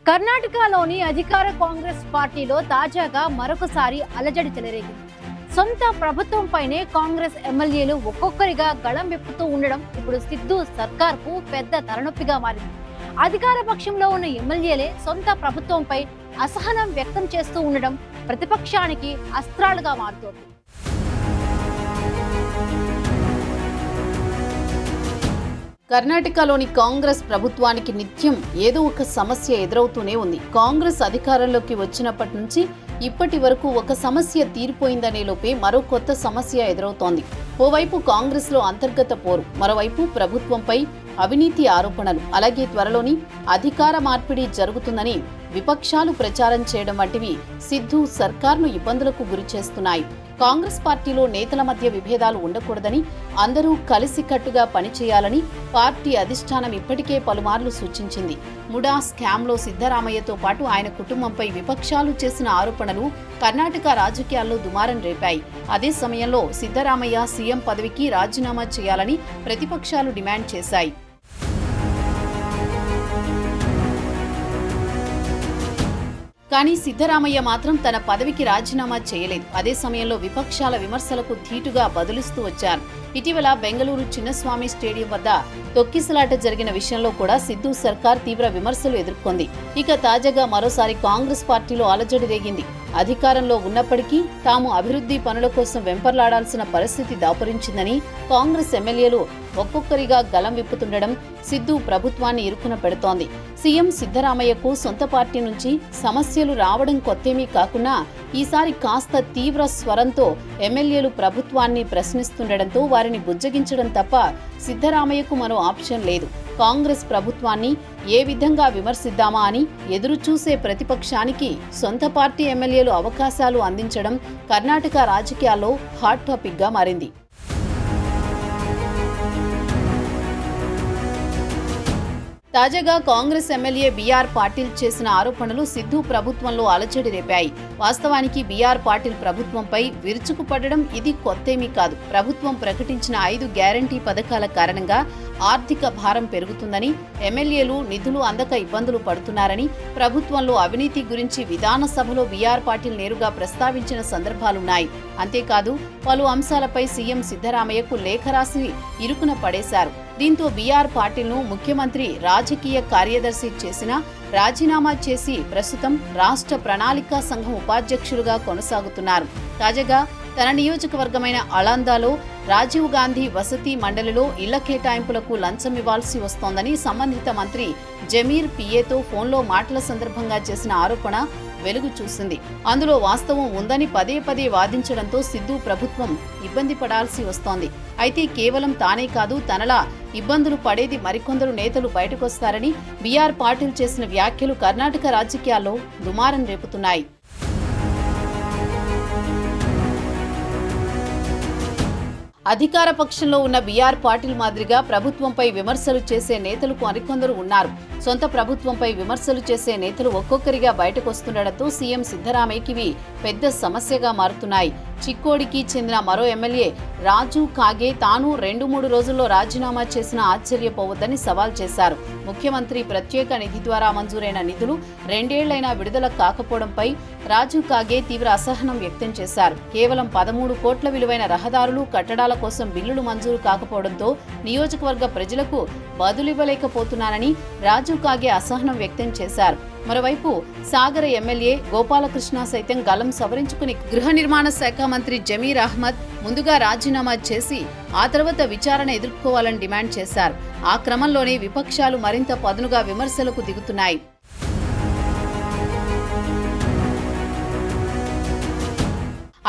కర్ణాటకలోని అధికార కాంగ్రెస్ పార్టీలో తాజాగా మరొకసారి అలజడి చెలరేగింది. సొంత ప్రభుత్వంపైనే కాంగ్రెస్ ఎమ్మెల్యేలు ఒక్కొక్కరిగా గళం విప్పుతూ ఉండడం ఇప్పుడు సిద్ధు సర్కార్కు పెద్ద తలనొప్పిగా మారింది. అధికార పక్షంలో ఉన్న ఎమ్మెల్యేలే సొంత ప్రభుత్వంపై అసహనం వ్యక్తం చేస్తూ ఉండడం ప్రతిపక్షానికి అస్త్రాలుగా మారుతోంది. కర్ణాటకలోని కాంగ్రెస్ ప్రభుత్వానికి నిత్యం ఏదో ఒక సమస్య ఎదురవుతూనే ఉంది. కాంగ్రెస్ అధికారంలోకి వచ్చినప్పటి నుంచి ఇప్పటి వరకు ఒక సమస్య తీరిపోయిందనే లోపే మరో కొత్త సమస్య ఎదురవుతోంది. ఓవైపు కాంగ్రెస్లో అంతర్గత పోరు, మరోవైపు ప్రభుత్వంపై అవినీతి ఆరోపణలు, అలాగే త్వరలోని అధికార మార్పిడి జరుగుతుందని విపక్షాలు ప్రచారం చేయడం వంటివి సిద్ధు సర్కార్ను ఇబ్బందులకు గురిచేస్తున్నాయి. కాంగ్రెస్ పార్టీలో నేతల మధ్య విభేదాలు ఉండకూడదని, అందరూ కలిసికట్టుగా పనిచేయాలని పార్టీ అధిష్టానం ఇప్పటికే పలుమార్లు సూచించింది. ముడా స్కామ్లో సిద్ధరామయ్యతో పాటు ఆయన కుటుంబంపై విపక్షాలు చేసిన ఆరోపణలు కర్ణాటక రాజకీయాల్లో దుమారం రేపాయి. అదే సమయంలో సిద్ధరామయ్య సీఎం పదవికి రాజీనామా చేయాలని ప్రతిపక్షాలు డిమాండ్ చేశాయి. కానీ సిద్ధరామయ్య మాత్రం తన పదవికి రాజీనామా చేయలేదు. అదే సమయంలో విపక్షాల విమర్శలకు ధీటుగా బదులిస్తూ వచ్చారు. ఇటీవల బెంగళూరు చిన్నస్వామి స్టేడియం వద్ద తొక్కిసలాట జరిగిన విషయంలో కూడా సిద్ధు సర్కార్ తీవ్ర విమర్శలు ఎదుర్కొంది. ఇక తాజాగా మరోసారి కాంగ్రెస్ పార్టీలో అలజడి రేగింది. అధికారంలో ఉన్నప్పటికీ తాము అభివృద్ధి పనుల కోసం వెంపర్లాడాల్సిన పరిస్థితి దాపురించిందని కాంగ్రెస్ ఎమ్మెల్యేలు ఒక్కొక్కరిగా గళం విప్పుతుండడం సిద్ధు ప్రభుత్వాన్ని ఇరుకున పెడుతోంది. సీఎం సిద్ధరామయ్యకు సొంత పార్టీ నుంచి సమస్యలు రావడం కొత్తేమీ కాకున్నా ఈసారి కాస్త తీవ్ర స్వరంతో ఎమ్మెల్యేలు ప్రభుత్వాన్ని ప్రశ్నిస్తుండటంతో వారిని బుజ్జగించడం తప్ప సిద్ధరామయ్యకు మరో ఆప్షన్ లేదు. కాంగ్రెస్ ప్రభుత్వాన్ని ఏ విధంగా విమర్శిద్దామా అని ఎదురుచూసే ప్రతిపక్షానికి సొంత పార్టీ ఎమ్మెల్యేలు అవకాశాలు అందించడం కర్ణాటక రాజకీయాల్లో హాట్ టాపిక్గా మారింది. తాజాగా కాంగ్రెస్ ఎమ్మెల్యే బీఆర్ పాటిల్ చేసిన ఆరోపణలు సిద్ధు ప్రభుత్వంలో అలజడి రేపాయి. వాస్తవానికి బీఆర్ పాటిల్ ప్రభుత్వంపై విరుచుకుపడడం ఇది కొత్తేమీ కాదు. ప్రభుత్వం ప్రకటించిన 5 గ్యారంటీ పథకాల కారణంగా ఆర్థిక భారం పెరుగుతుందని, ఎమ్మెల్యేలు నిధులు అందక ఇబ్బందులు పడుతున్నారని, ప్రభుత్వంలో అవినీతి గురించి విధాన సభలో బీఆర్ పాటిల్ నేరుగా ప్రస్తావించిన సందర్భాలున్నాయి. అంతేకాదు పలు అంశాలపై సీఎం సిద్ధరామయ్యకు లేఖ రాసి ఇరుకున పడేశారు. దీంతో బీఆర్ పాటిల్ను ముఖ్యమంత్రి రాజకీయ కార్యదర్శి చేసినా రాజీనామా చేసి ప్రస్తుతం రాష్ట్ర ప్రణాళికా సంఘం ఉపాధ్యక్షులుగా కొనసాగుతున్నారు. తాజాగా తన నియోజకవర్గమైన అళందాలో రాజీవ్ గాంధీ వసతి మండలిలో ఇళ్ల కేటాయింపులకు లంచం ఇవ్వాల్సి వస్తోందని సంబంధిత మంత్రి జమీర్ పిఏతో ఫోన్లో మాటల సందర్భంగా చేసిన ఆరోపణ వెలుగు చూసింది. అందులో వాస్తవం ఉందని పదే పదే వాదించడంతో సిద్ధు ప్రభుత్వం ఇబ్బంది పడాల్సి వస్తోంది. అయితే కేవలం తానే కాదు, తనలా ఇబ్బందులు పడేది మరికొందరు నేతలు బయటకొస్తారని బీఆర్ పాటిల్ చేసిన వ్యాఖ్యలు కర్ణాటక రాజకీయాల్లో దుమారం రేపుతున్నాయి. అధికార పక్షంలో ఉన్న బీఆర్ పాటిల్ మాదిరిగా ప్రభుత్వంపై విమర్శలు చేసే నేతలు మరికొందరు ఉన్నారు. సొంత ప్రభుత్వంపై విమర్శలు చేసే నేతలు ఒక్కొక్కరిగా బయటకొస్తుండటంతో సీఎం సిద్ధరామయ్యకి పెద్ద సమస్యగా మారుతున్నాయి. చిక్కోడికి చెందిన మరో ఎమ్మెల్యే రాజు కాగే తాను 2-3 రోజుల్లో రాజీనామా చేసిన ఆశ్చర్యపోవద్దని సవాల్ చేశారు. ముఖ్యమంత్రి ప్రత్యేక నిధి ద్వారా మంజూరైన నిధులు 2 ఏళ్లైనా విడుదల కాకపోవడంపై రాజు కాగే తీవ్ర అసహనం వ్యక్తం చేశారు. కేవలం 13 కోట్ల విలువైన రహదారులు, కట్టడాల కోసం బిల్లులు మంజూరు కాకపోవడంతో నియోజకవర్గ ప్రజలకు బదులివ్వలేకపోతున్నానని రాజు కాగే అసహనం వ్యక్తం చేశారు. మరోవైపు సాగర ఎమ్మెల్యే గోపాలకృష్ణ సైతం గలం సవరించుకుని గృహ నిర్మాణ శాఖ మంత్రి జమీర్ అహ్మద్ ముందుగా రాజీనామా చేసి ఆ తర్వాత విచారణ ఎదుర్కోవాలని డిమాండ్ చేశారు. ఆ క్రమంలోనే విపక్షాలు మరింత పదునుగా విమర్శలకు దిగుతున్నాయి.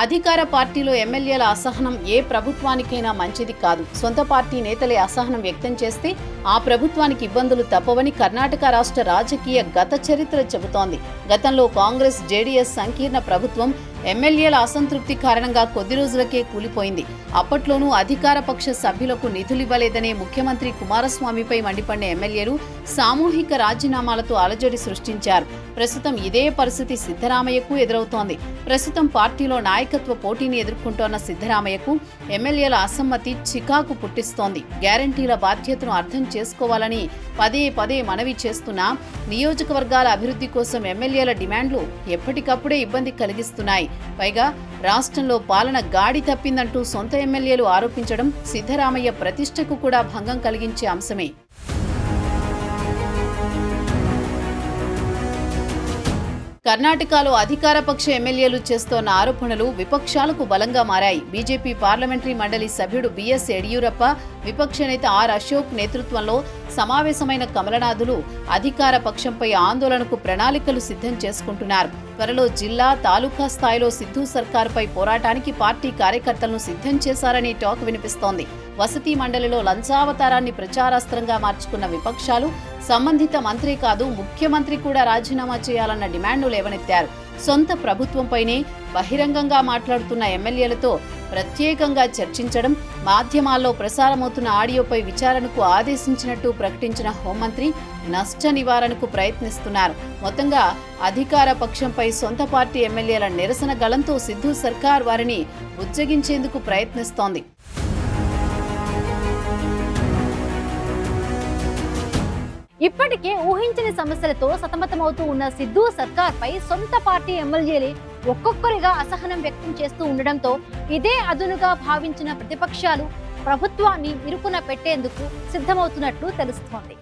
అధికార పార్టీలో ఎమ్మెల్యేల అసహనం ఏ ప్రభుత్వానికైనా మంచిది కాదు. సొంత పార్టీ నేతలే అసహనం వ్యక్తం చేస్తే ఆ ప్రభుత్వానికి ఇబ్బందులు తప్పవని కర్ణాటక రాష్ట్ర రాజకీయ గత చరిత్ర చెబుతోంది. గతంలో కాంగ్రెస్ జేడీఎస్ సంకీర్ణ ప్రభుత్వం ఎమ్మెల్యేల అసంతృప్తి కారణంగా కొద్ది రోజులకే కూలిపోయింది. అప్పట్లోనూ అధికార పక్ష సభ్యులకు నిధులివ్వలేదనే ముఖ్యమంత్రి కుమారస్వామిపై మండిపడిన ఎమ్మెల్యేలు సామూహిక రాజీనామాలతో అలజడి సృష్టించారు. ప్రస్తుతం ఇదే పరిస్థితి సిద్ధరామయ్యకు ఎదురవుతోంది. ప్రస్తుతం పార్టీలో నాయకత్వ పోటీని ఎదుర్కొంటోన్న సిద్ధరామయ్యకు ఎమ్మెల్యేల అసమ్మతి చికాకు పుట్టిస్తోంది. గ్యారంటీల బాధ్యతను అర్థం చేసుకోవాలని పదే పదే మనవి చేస్తున్నా నియోజకవర్గాల అభివృద్ధి కోసం ఎమ్మెల్యేల డిమాండ్లు ఎప్పటికప్పుడే ఇబ్బంది కలిగిస్తున్నాయి. పైగా రాష్ట్రంలో పాలన గాడి తప్పిందంటూ సొంత ఎమ్మెల్యేలు ఆరోపించడం సిద్ధరామయ్య ప్రతిష్టకు కూడా భంగం కలిగించే అంశమే. కర్ణాటకలో అధికార పక్ష ఎమ్మెల్యేలు చేస్తోన్న ఆరోపణలు విపక్షాలకు బలంగా మారాయి. బీజేపీ పార్లమెంటరీ మండలి సభ్యుడు బిఎస్ యడియూరప్ప, విపక్ష నేత ఆర్ అశోక్ నేతృత్వంలో సమావేశమైన కమలనాథులు అధికార పక్షంపై ఆందోళనకు ప్రణాళికలు సిద్ధం చేసుకుంటున్నారు. త్వరలో జిల్లా, తాలూకా స్థాయిలో సిద్ధు సర్కారుపై పోరాటానికి పార్టీ కార్యకర్తలను సిద్ధం చేశారని టాక్ వినిపిస్తోంది. వసతి మండలిలో లంచావతారాన్ని ప్రచారాస్త్రంగా మార్చుకున్న విపక్షాలు సంబంధిత మంత్రి కాదు ముఖ్యమంత్రి కూడా రాజీనామా చేయాలన్న డిమాండ్ను లేవనెత్తారు. సొంత ప్రభుత్వంపైనే బహిరంగంగా మాట్లాడుతున్న ఎమ్మెల్యేలతో ప్రత్యేకంగా చర్చించడం, మాధ్యమాల్లో ప్రసారమవుతున్న ఆడియోపై విచారణకు ఆదేశించినట్టు ప్రకటించిన హోంమంత్రి నష్ట నివారణకు ప్రయత్నిస్తున్నారు. మొత్తంగా అధికార పక్షంపై సొంత పార్టీ ఎమ్మెల్యేల నిరసన గళంతో సిద్ధు సర్కార్ వారిని బుజ్జగించేందుకు ప్రయత్నిస్తోంది. ఇప్పటికే ఊహించని సమస్యలతో సతమతమవుతూ ఉన్న సిద్ధు సర్కార్పై సొంత పార్టీ ఎమ్మెల్యేలే ఒక్కొక్కరిగా అసహనం వ్యక్తం చేస్తూ ఉండడంతో ఇదే అదునుగా భావించిన ప్రతిపక్షాలు ప్రభుత్వాన్ని ఇరుకున పెట్టేందుకు సిద్ధమవుతున్నట్లు తెలుస్తోంది.